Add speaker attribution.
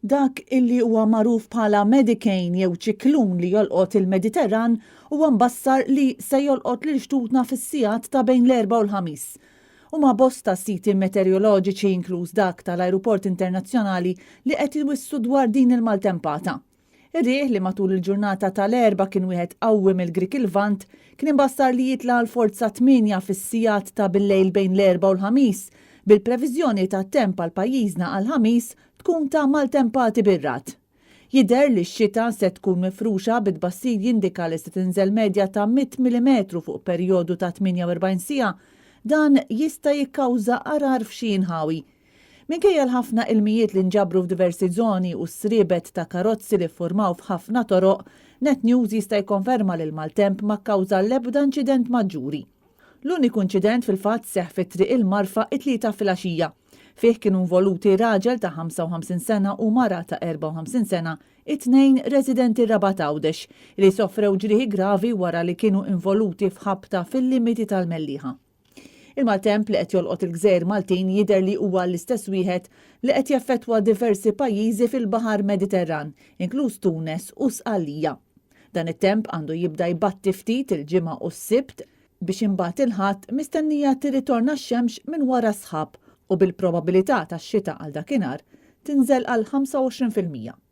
Speaker 1: Dak illi huwa magħruf bħala Medicane jew ċiklun li jolqot il-Mediterran huwa mbassar li se jolqot lil xtutna fis-sigħat ta' bejn l-Erbgħa u l-Ħamis. Huma bosta siti meteoroloġiċi inkluż dak tal-Ajruport Internazzjonali li qed jwissu dwar din il-maltempata. Ir-riħ li matul il-ġurnata tal-Erbgħa kien wieħed qawwi mill-Grik il-Vant kien imbassar li jitla l-forza 8 fis-sigħat ta' bil-lejl bejn l-Erbgħa u l-Ħamis bil-previżjoni ta' temp għal pajjiżna għall-Ħamis tkun ta' maltempati bir-rat. Jidher li x-xita se tkun mifruxa bit-tbassir jindika li se tinżel medja ta' 100 mm fuq perjodu ta' 48 siegħa, dan jista' jikkawża arar f'xi inħawi. Minkejja l-ħafna ilmijiet li nġabru f'diversi żoni u s-sriebet ta' karozzi li ffurmaw f'ħafna toroq, Net News jista' jikkonferma li l-maltemp ma kkawża l-ebda inċident maġġuri. L-uniku inċident fil-fatt seħħ fit-triq il-Marfa it-tlieta filgħaxija. Fih kienu involuti raġel ta' 55 sena u mara ta' 54 sena, it-tnejn residenti Rabat Għawdex li soffrew ġrieħi gravi wara li kienu involuti f'ħabta fil-limiti tal-Mellieħa. Il-maltemp li qed jolqot il-Gżejjer Maltin jidher li huwa l-istess wieħed li qed jaffettwa diversi pajjiżi fil-Baħar Mediterran, inkluż Tunes u Sqallija. Dan it-temp għandu jibda jbatti ftit il-ġimgħa u s-Sibt biex imbagħad il-Ħadd mistennija tirritorna x-xemx minn wara sħab u bil-probabilità tax-xita għal dakinhar tinżel għal 25%.